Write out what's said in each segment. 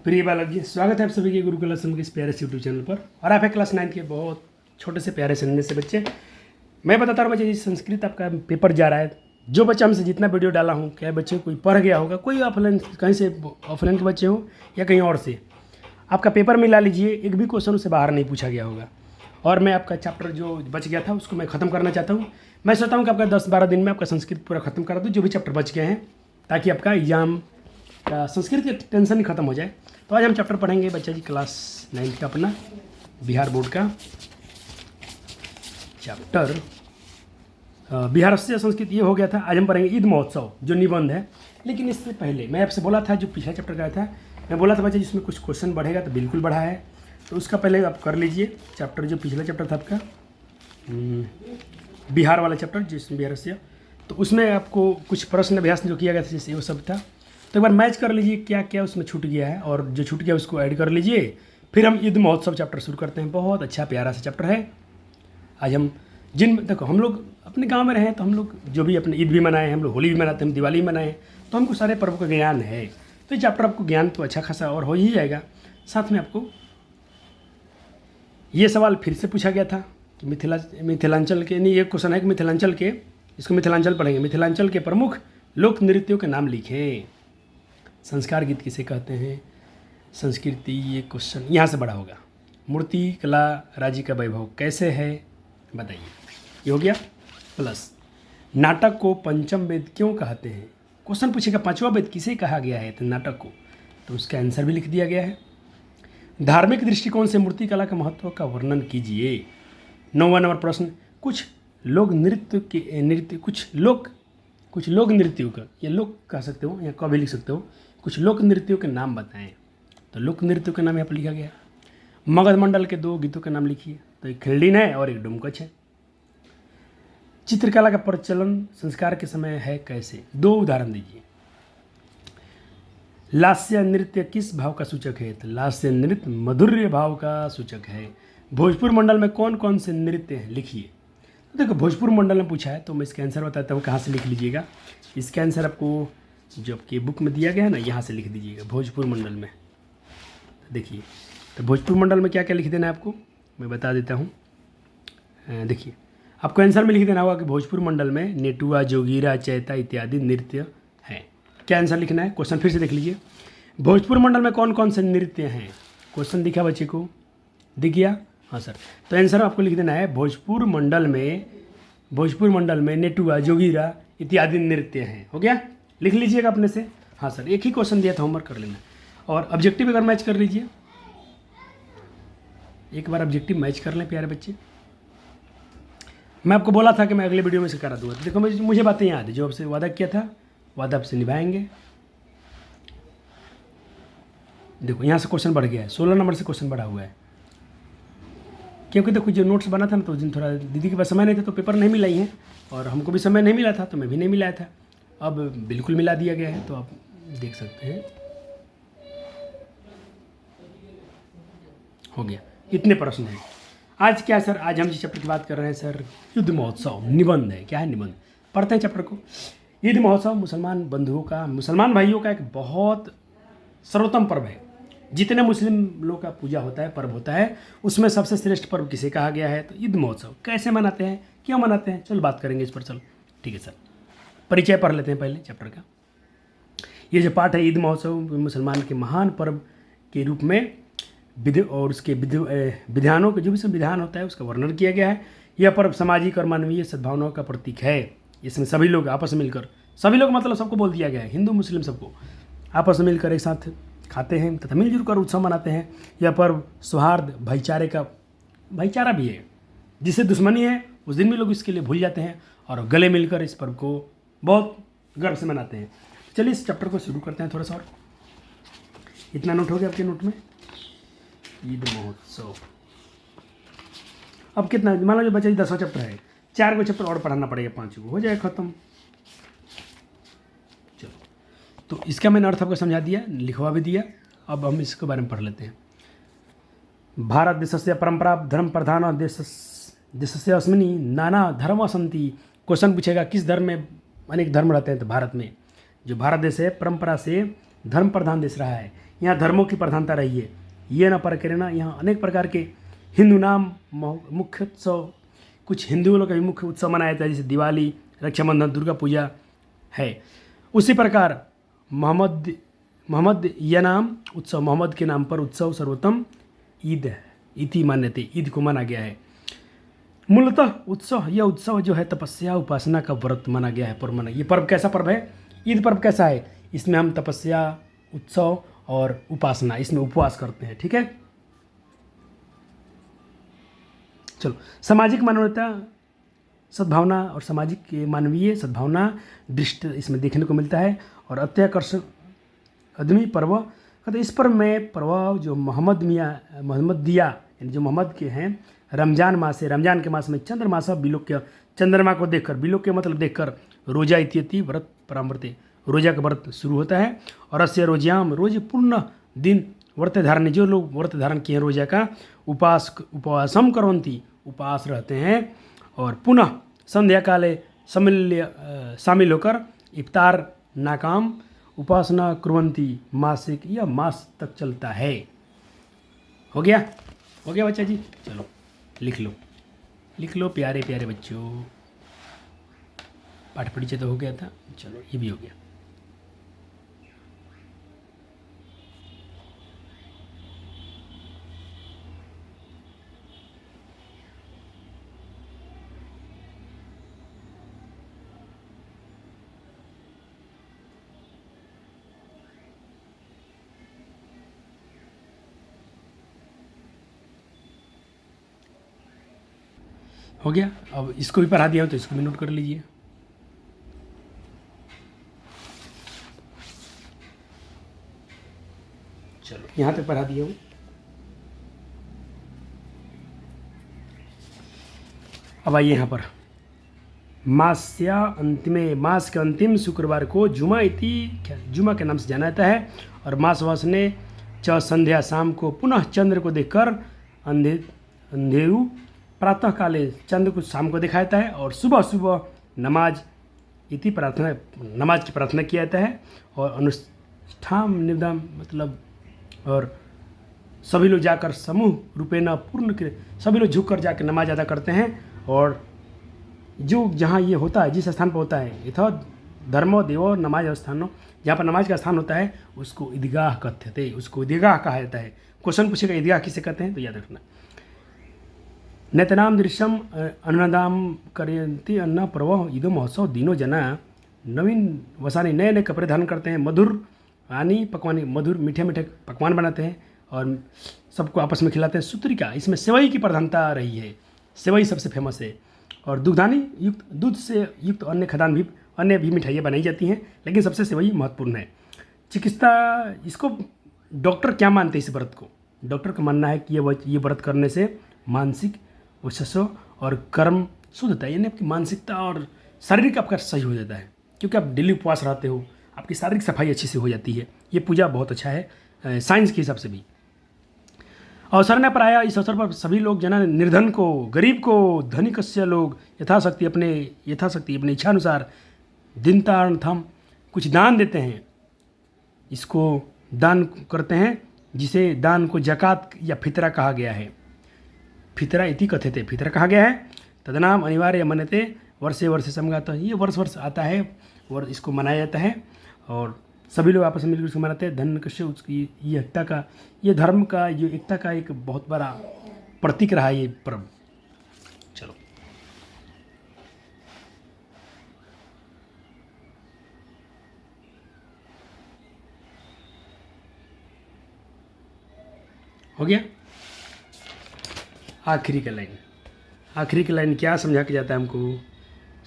प्रिय बालक जी, स्वागत है आप सभी के गुरुकुल आश्रम के इस प्यारे से यूट्यूब चैनल पर। और आप है क्लास 9 के बहुत छोटे से प्यारे से नन्हे से बच्चे। मैं बताता हूँ बच्चे, जी संस्कृत आपका पेपर जा रहा है। जो बच्चा हमसे जितना वीडियो डाला हूँ, क्या बच्चे कोई पढ़ गया होगा, कोई ऑफलाइन कहीं से ऑफलाइन के बच्चे हो या कहीं और से, आपका पेपर मिला लीजिए, एक भी क्वेश्चन उससे बाहर नहीं पूछा गया होगा। और मैं आपका चैप्टर जो बच गया था उसको मैं ख़त्म करना चाहता हूँ। मैं सोचता हूँ कि आपका 10-12 दिन में आपका संस्कृत पूरा खत्म करा दूँ, जो भी चैप्टर बच गए हैं, ताकि आपका एग्जाम का संस्कृत की टेंशन ही खत्म हो जाए। तो आज हम चैप्टर पढ़ेंगे बच्चा जी क्लास 9 का अपना बिहार बोर्ड का चैप्टर बिहार से संस्कृत ये हो गया था। आज हम पढ़ेंगे ईद महोत्सव जो निबंध है। लेकिन इससे पहले मैं आपसे बोला था, जो पिछला चैप्टर का था, मैं बोला था बच्चा जिसमें कुछ क्वेश्चन बढ़ेगा, तो बिल्कुल बढ़ा है। तो उसका पहले आप कर लीजिए चैप्टर, जो पिछला चैप्टर था आपका बिहार वाला चैप्टर जिसमें बिहार से, तो उसमें आपको कुछ प्रश्न अभ्यास जो किया गया था जैसे वो सब था। तो एक बार मैच कर लीजिए क्या क्या उसमें छूट गया है, और जो छूट गया उसको ऐड कर लीजिए। फिर हम ईद महोत्सव चैप्टर शुरू करते हैं। बहुत अच्छा प्यारा सा चैप्टर है। आज हम देखो, हम लोग अपने गांव में रहे तो हम लोग जो भी अपने ईद भी मनाए हैं, हम लोग होली भी मनाते हैं, हम दिवाली भी मनाए हैं, तो हमको सारे पर्व का ज्ञान है। तो ये चैप्टर आपको ज्ञान तो अच्छा खासा और हो ही जाएगा। साथ में आपको ये सवाल फिर से पूछा गया था कि मिथिलांचल के, नहीं, एक क्वेश्चन है कि मिथिलांचल के, इसको मिथिलांचल पढ़ेंगे, मिथिलांचल के प्रमुख लोक नृत्यों के नाम लिखें। संस्कार गीत किसे कहते हैं, संस्कृति, ये क्वेश्चन यहाँ से बड़ा होगा। मूर्ति कला राज्य का वैभव कैसे है बताइए, ये हो गया। प्लस नाटक को पंचम वेद क्यों कहते हैं, क्वेश्चन पूछेगा पांचवा वेद किसे कहा गया है तो नाटक को, तो उसका आंसर भी लिख दिया गया है। धार्मिक दृष्टिकोण से मूर्ति कला के महत्व का वर्णन कीजिए। 9वां नंबर प्रश्न, कुछ लोक नृत्यों का, या लोक कह सकते हो या कभी लिख सकते हो, कुछ लोक नृत्यों के नाम बताएं। तो लोक नृत्यों के नाम यहाँ पर लिखा गया। मगध मंडल के 2 गीतों के नाम लिखिए। तो एक खिल्डिन है और एक डुमकच है। चित्रकला का प्रचलन संस्कार के समय है कैसे, 2 उदाहरण दीजिए। लास्य नृत्य किस भाव का सूचक है, तो लास्य नृत्य माधुर्य भाव का सूचक है। भोजपुर मंडल में कौन कौन से नृत्य हैं लिखिए। तो देखो, भोजपुर मंडल में पूछा है तो मैं इसका आंसर बताता हूँ, कहाँ से लिख लीजिएगा। इसका आंसर आपको जो आपकी बुक में दिया गया है ना, यहाँ से लिख दीजिएगा भोजपुर मंडल में। देखिए, तो भोजपुर मंडल में क्या क्या लिख देना है आपको मैं बता देता हूँ। देखिए, आपको आंसर में लिख देना होगा कि भोजपुर मंडल में नेटुआ, जोगीरा, चैता इत्यादि नृत्य हैं। क्या आंसर लिखना है, क्वेश्चन फिर से देख लीजिए। भोजपुर मंडल में कौन कौन से नृत्य हैं, क्वेश्चन दिखा बच्चे को, दिख गया? हाँ सर। तो आंसर आपको लिख देना है भोजपुर मंडल में नेटुआ, जोगीरा इत्यादि नृत्य हैं। हो गया, लिख लीजिएगा अपने से। हाँ सर, एक ही क्वेश्चन दिया था, होमवर्क कर लेना। और ऑब्जेक्टिव अगर मैच कर लीजिए, एक बार ऑब्जेक्टिव मैच कर लें प्यारे बच्चे। मैं आपको बोला था कि मैं अगले वीडियो में से करा दूंगा। तो देखो, मुझे बातें याद है, जो आपसे वादा किया था वादा आपसे निभाएंगे। देखो, यहाँ से क्वेश्चन बढ़ गया है, 16 नंबर से क्वेश्चन बढ़ा हुआ है। क्योंकि देखो, जो नोट्स बना था ना, तो उस दिन थोड़ा दीदी के पास समय नहीं था, तो पेपर नहीं मिलाई हैं, और हमको भी समय नहीं मिला था, तो मैं भी नहीं मिलाया था। अब बिल्कुल मिला दिया गया है, तो आप देख सकते हैं। हो गया, इतने प्रश्न हैं। आज क्या सर, आज हम जिस चैप्टर की बात कर रहे हैं सर, युद्ध महोत्सव निबंध है। क्या है निबंध, पढ़ते हैं चैप्टर को। ईद महोत्सव मुसलमान भाइयों का एक बहुत सर्वोत्तम पर्व है। जितने मुस्लिम लोग का पूजा होता है, पर्व होता है, उसमें सबसे श्रेष्ठ पर्व किसे कहा गया है, तो ईद महोत्सव। कैसे मनाते हैं, क्यों मनाते हैं, चलो बात करेंगे इस पर। चलो ठीक है सर, परिचय पढ़ लेते हैं पहले चैप्टर का। ये जो पाठ है, ईद महोत्सव मुसलमान के महान पर्व के रूप में विधि और उसके विधानों के जो भी संविधान होता है उसका वर्णन किया गया है। यह पर्व सामाजिक और मानवीय सद्भावनाओं का प्रतीक है। इसमें सभी लोग आपस में मिलकर, सभी लोग मतलब सबको बोल दिया गया है, हिंदू मुस्लिम सबको आपस में मिलकर एक साथ खाते हैं तथा मिलजुल कर उत्सव मनाते हैं। यह पर्व सौहार्द भाईचारा भी है। जिससे दुश्मनी है उस दिन भी लोग इसके लिए भूल जाते हैं और गले मिलकर इस पर्व को बहुत गर्व से मनाते हैं। चलिए इस चैप्टर को शुरू करते हैं थोड़ा सा। और इतना नोट हो गया आपके नोट में, ईद महोत्सव। अब कितना, मान लो जो बच्चा 10वां चैप्टर है, 4 को चैप्टर और पढ़ाना पड़ेगा, 5 को हो जाए खत्म। चलो, तो इसका मैंने अर्थ आपको समझा दिया, लिखवा भी दिया। अब हम इसके बारे में पढ़ लेते हैं। भारत देशस्य परंपरा धर्म प्रधान देशस्य अस्मिनी नाना धर्म सन्ति। क्वेश्चन पूछेगा किस धर्म में अनेक धर्म रहते हैं, तो भारत में, जो भारत देश है, परंपरा से धर्म प्रधान देश रहा है, यहाँ धर्मों की प्रधानता रही है। ये न पर करेना, यहाँ अनेक प्रकार के हिंदू नाम मुख्य उत्सव, कुछ हिंदुओं लोग का भी मुख्य उत्सव मनाया जाता है, जैसे दिवाली, रक्षाबंधन, दुर्गा पूजा है। उसी प्रकार मोहम्मद यह नाम उत्सव, मोहम्मद के नाम पर उत्सव सर्वोत्तम ईद है, इति मान्यते, ईद को माना गया है। मूलतः उत्सव, यह उत्सव जो है तपस्या उपासना का व्रत माना गया है, पर्व माना। ये पर्व कैसा पर्व है? ईद पर्व कैसा है? इसमें हम तपस्या, उत्सव और उपासना, इसमें उपवास करते हैं। ठीक है, चलो। सामाजिक मानवता, सद्भावना और सामाजिक मानवीय सद्भावना दृष्टि इसमें देखने को मिलता है। और अत्याकर्षक अदमी पर्व, कहते इस पर्व में प्रभाव जो मोहम्मदिया यानी जो मोहम्मद के हैं, रमजान मास है, रमजान के मास में चंद्रमासा बिलोक्य, चंद्रमा को देखकर, बिलोक्य मतलब देखकर, रोजा इत्यति व्रत परामृते, रोजा का व्रत शुरू होता है। और अस्य रोज्याम, रोज पूर्ण दिन व्रत धारण, जो लोग व्रत धारण किए हैं रोजा का, उपवासम करवंती, उपवास रहते हैं। और पुनः संध्या काले शामिल होकर इफ्तार नाकाम उपासना कुर्वंती, मासिक या मास तक चलता है। हो गया बच्चा जी? चलो लिख लो प्यारे प्यारे बच्चों। पाठ परिचय तो हो गया था, चलो ये भी हो गया। हो गया। अब इसको भी पढ़ा दिया हो तो इसको भी नोट कर लीजिए। चलो यहाँ तक पढ़ा दिया हूँ। अब आइए यहाँ पर, मास के अंतिम शुक्रवार को जुमा के नाम से जाना जाता है। और मासवास ने संध्या शाम को पुनः चंद्र को देखकर अंधेरु प्रातः काले चंद्र को शाम को दिखाया जाता है। और सुबह सुबह नमाज की प्रार्थना किया जाता है। और अनुष्ठान निदान मतलब, और सभी लोग जाकर समूह रूपेण सभी लोग झुक कर जाकर नमाज अदा करते हैं। और जो जहाँ ये होता है, जिस स्थान पर होता है, यथा धर्मो देवो नमाज स्थानों, जहाँ पर नमाज का स्थान होता है उसको ईदगाह कहते हैं, उसको ईदगाह कहा जाता है। क्वेश्चन पूछेगा ईदगाह किसे कहते हैं, तो याद रखना। नेतनाम दृश्यम अन्नदाम करयंती अन्न पर्व ईद महोत्सव दिनों जना नवीन वसानी, नए नए कपड़े धारण करते हैं, मधुर मीठे मीठे पकवान बनाते हैं और सबको आपस में खिलाते हैं। सूत्रिका, इसमें सेवई की प्रधानता रही है, सेवई सबसे फेमस है। और दूध से युक्त अन्य भी मिठाइयाँ बनाई जाती हैं, लेकिन सबसे सेवई महत्वपूर्ण है। चिकित्सा, इसको डॉक्टर क्या मानते हैं इस व्रत को? डॉक्टर का मानना है कि ये व्रत करने से मानसिक वर्चस्व और कर्म शुद्ध होता है, यानी आपकी मानसिकता और शारीरिक आपका सही हो जाता है, क्योंकि आप डेली उपवास रहते हो, आपकी शारीरिक सफाई अच्छी से हो जाती है। ये पूजा बहुत अच्छा है साइंस के हिसाब से भी। अवसर ने पर आया, इस अवसर पर सभी लोग जना निर्धन को, गरीब को, धनिक लोग यथाशक्ति अपने इच्छानुसार दिनतार्थम कुछ दान देते हैं। इसको दान करते हैं, जिसे दान को जकात या फितरा कहा गया है। फितरा इति कथ्यते, फितरा कहा गया है। तदनाम अनिवार्य मन्यते वर्षे समगात, ये वर्ष आता है और इसको मनाया जाता है। और सभी लोग आपस में मिलकर इसको मनाते हैं। धन कश्य उसकी ये एकता का, ये धर्म का, ये एकता का एक बहुत बड़ा प्रतीक रहा है ये पर्व। चलो हो गया। आखिरी की लाइन क्या समझा के जाता है हमको?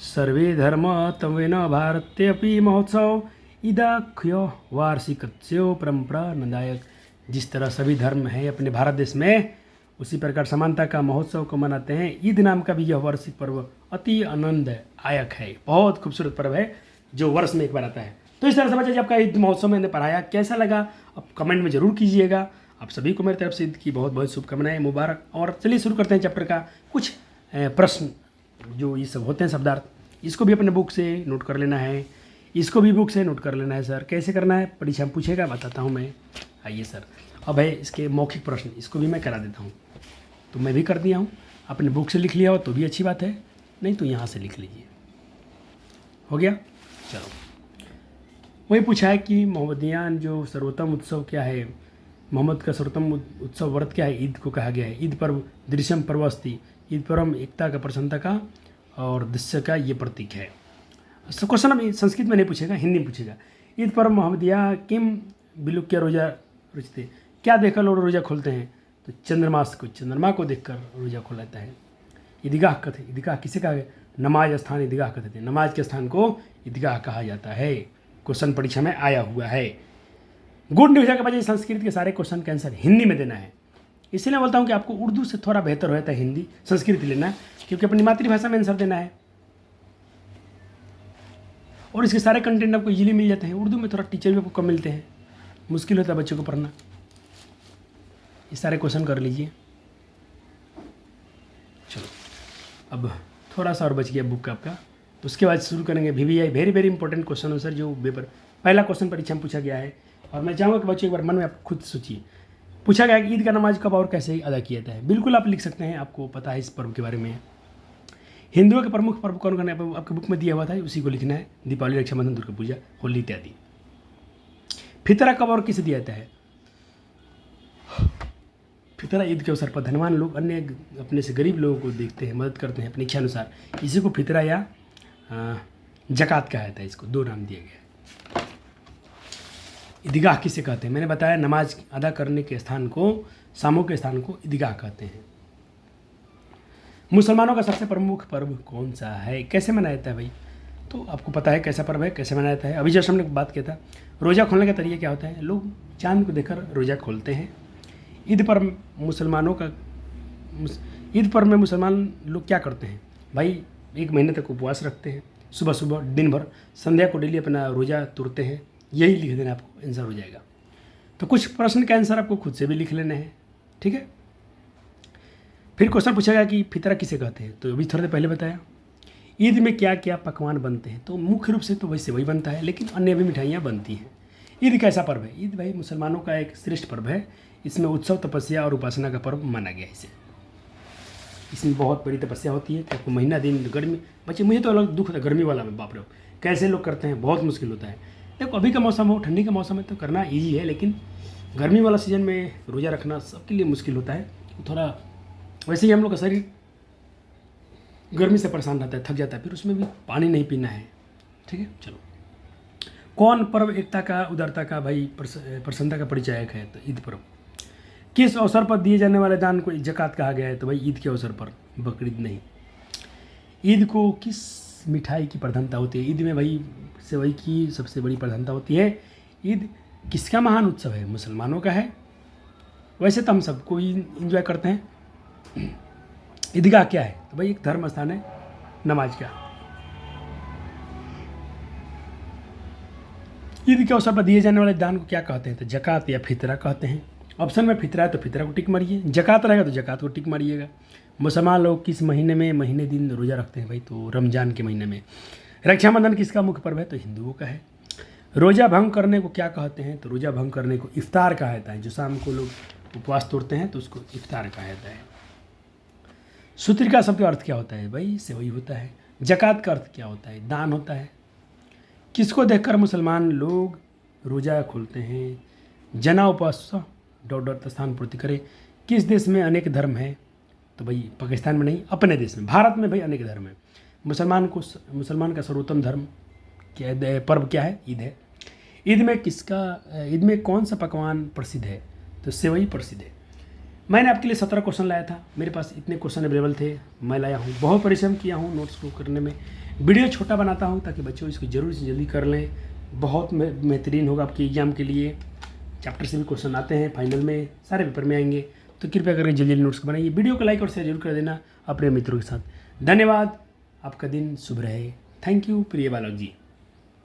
सर्वे धर्म तमेन भारते अपि महोत्सव इदाख्यो वार्षिकत्स्यो परंपरा नंदायक। जिस तरह सभी धर्म हैं अपने भारत देश में, उसी प्रकार समानता का महोत्सव को मनाते हैं। ईद नाम का भी यह वार्षिक पर्व अति आनंददायक है, बहुत खूबसूरत पर्व है जो वर्ष में एक बार आता है। तो इस तरह से बच्चा आपका ईद महोत्सव मैंने पढ़ाया, कैसा लगा आप कमेंट में ज़रूर कीजिएगा। आप सभी को मेरी तरफ से ईद की बहुत बहुत शुभकामनाएं, मुबारक। और चलिए शुरू करते हैं चैप्टर का। कुछ प्रश्न जो ये सब होते हैं शब्दार्थ, इसको भी अपने बुक से नोट कर लेना है। इसको भी बुक से नोट कर लेना है सर। कैसे करना है, परीक्षा में पूछेगा, बताता हूँ मैं। आइए सर, अब है इसके मौखिक प्रश्न, इसको भी मैं करा देता हूँ। तो मैं भी कर दिया हूँ, अपने बुक से लिख लिया हो तो भी अच्छी बात है, नहीं तो यहाँ से लिख लीजिए। हो गया, चलो। वही पूछा है कि मोहम्मदियान जो सर्वोत्तम उत्सव क्या है, मोहम्मद का सर्वोत्तम उत्सव व्रत क्या है, ईद को कहा गया है। ईद पर्व दृश्यम पर्व अस्ति, ईद पर्व एकता का, प्रसन्नता का और दृश्य का ये प्रतीक है। क्वेश्चन अब संस्कृत में नहीं पूछेगा, हिंदी में पूछेगा। ईद पर्व मोहम्मदिया किम बिलुक्य रोजा रुचते, क्या देखकर लोग रोज़ा खोलते हैं, तो चंद्रमा को देखकर रोज़ा खोल लेता है। ईदगाह कथे, ईदगाह किसे कहा गया, नमाज स्थान ईदगाह कहते हैं, नमाज के स्थान को ईदगाह कहा जाता है। क्वेश्चन परीक्षा में आया हुआ है। गुड न्यूज़ है कि बच्चे संस्कृत के सारे क्वेश्चन का आंसर हिंदी में देना है। इसलिए बोलता हूँ कि आपको उर्दू से थोड़ा बेहतर हो जाता है हिंदी, संस्कृत लेना है, क्योंकि अपनी मातृभाषा में आंसर देना है और इसके सारे कंटेंट आपको इजीली मिल जाते हैं। उर्दू में थोड़ा टीचर भी आपको कम मिलते हैं, मुश्किल होता है बच्चों को पढ़ना। ये सारे क्वेश्चन कर लीजिए। चलो, अब थोड़ा सा और बच गया बुक का आपका, तो उसके बाद शुरू करेंगे VVI, very very important question answer जो पेपर पहला क्वेश्चन परीक्षा में पूछा गया है। और मैं चाहूँगा कि बच्चों एक बार मन में आप खुद सोचिए, पूछा गया कि ईद का नमाज कब और कैसे अदा किया जाता है। बिल्कुल आप लिख सकते हैं, आपको पता है इस पर्व के बारे में। हिंदुओं के प्रमुख पर्व कौन कौन है आपके बुक में दिया हुआ था, उसी को लिखना है। दीपावली, रक्षाबंधन, दुर्गा पूजा, होली इत्यादि। फितरा कब और किसे दिया जाता है, फितरा ईद के अवसर पर धनवान लोग अन्य अपने से गरीब लोगों को देखते हैं, मदद करते हैं अपनी इच्छा अनुसार। इसी को फितरा या जकात कहा जाता है। इसको दो नाम दिया गया है। ईदगाह किसे कहते हैं, मैंने बताया नमाज अदा करने के स्थान को, सामूहिक के स्थान को ईदगाह कहते हैं। मुसलमानों का सबसे प्रमुख पर्व कौन सा है, कैसे मनाया जाता है भाई, तो आपको पता है कैसा पर्व है, कैसे मनाया जाता है। अभी जैसे हमने बात किया था, रोज़ा खोलने का तरीका क्या होता है, लोग चांद को देखकर रोज़ा खोलते हैं। ईद पर मुसलमानों का, ईद पर में मुसलमान लोग क्या करते हैं भाई, एक महीने तक उपवास रखते हैं, सुबह सुबह दिन भर, संध्या को डेली अपना रोज़ा तोड़ते हैं। यही लिख देना, आपको आंसर हो जाएगा। तो कुछ प्रश्न का आंसर आपको खुद से भी लिख लेने हैं, ठीक है। फिर क्वेश्चन पूछा गया कि फितरा किसे कहते हैं, तो अभी थोड़ी देर पहले बताया। ईद में क्या क्या पकवान बनते हैं, तो मुख्य रूप से तो वैसे वही बनता है, लेकिन अन्य भी मिठाइयाँ बनती हैं। ईद कैसा पर्व है, ईद भाई मुसलमानों का एक श्रेष्ठ पर्व है। इसमें उत्सव, तपस्या और उपासना का पर्व माना गया है इसे। इसमें बहुत बड़ी तपस्या होती है, तो आपको महीना दिन गर्मी, बच्चे मुझे तो अलग दुख होता है गर्मी वाला में, बाप रे कैसे लोग करते हैं, बहुत मुश्किल होता है। देखो अभी का मौसम हो, ठंडी का मौसम है तो करना ईजी है, लेकिन गर्मी वाला सीजन में रोज़ा रखना सबके लिए मुश्किल होता है। थोड़ा वैसे ही हम लोग का शरीर गर्मी से परेशान रहता है, थक जाता है, फिर उसमें भी पानी नहीं पीना है, ठीक है। चलो, कौन पर्व एकता का, उदारता का, भाई प्रसन्नता का परिचायक है, तो ईद पर्व। किस अवसर पर दिए जाने वाले दान को जकात कहा गया है, तो भाई ईद के अवसर पर, बकरीद नहीं। ईद को किस मिठाई की प्रधानता होती है, ईद में भाई सेवई की सबसे बड़ी प्रधानता होती है। ईद किसका महान उत्सव है, मुसलमानों का है। वैसे तो हम सबको ही इंजॉय करते हैं। ईदगाह क्या है, तो भाई एक धर्म स्थान है नमाज का। ईद के अवसर पर दिए जाने वाले दान को क्या कहते हैं, तो जकात या फितरा कहते हैं। ऑप्शन में फितरा है तो फितरा को टिक मारिए, जकात रहेगा तो जकात को टिक मारिएगा। मुसलमान लोग किस महीने में महीने दिन रोज़ा रखते हैं भाई, तो रमज़ान के महीने में। रक्षाबंधन किसका मुख्य पर्व है, तो हिंदुओं का है। रोज़ा भंग करने को क्या कहते हैं, तो रोज़ा भंग करने को इफ्तार कहा जाता है। जो शाम को लोग उपवास तोड़ते हैं तो उसको इफ्तार कहा जाता है। सूत्र का शब्द का अर्थ क्या होता है भाई, सेवई होता है। जकात का अर्थ क्या होता है, दान होता है। किसको देखकर मुसलमान लोग रोज़ा खोलते हैं, जना उपवास डॉट स्थान पूर्ति करे। किस देश में अनेक धर्म है, तो भाई पाकिस्तान में नहीं, अपने देश में, भारत में भाई अनेक धर्म है। मुसलमान का सर्वोत्तम धर्म क्या, पर्व क्या है, ईद है। ईद में कौन सा पकवान प्रसिद्ध है, तो सेवई प्रसिद्ध है। मैंने आपके लिए 17 क्वेश्चन लाया था, मेरे पास इतने क्वेश्चन अवेलेबल थे, मैं लाया हूँ। बहुत परिश्रम किया हूँ नोट्स को करने में। वीडियो छोटा बनाता हूँ ताकि बच्चों इसको जरूर से जल्दी कर लें, बहुत बेहतरीन होगा आपके एग्जाम के लिए। चैप्टर से भी क्वेश्चन आते हैं, फाइनल में सारे पेपर में आएंगे, तो कृपया करके जल्दी नोट्स को बनाइए। वीडियो को लाइक और शेयर जरूर कर देना अपने मित्रों के साथ। धन्यवाद, आपका दिन शुभ रहे। थैंक यू प्रिय बालक जी।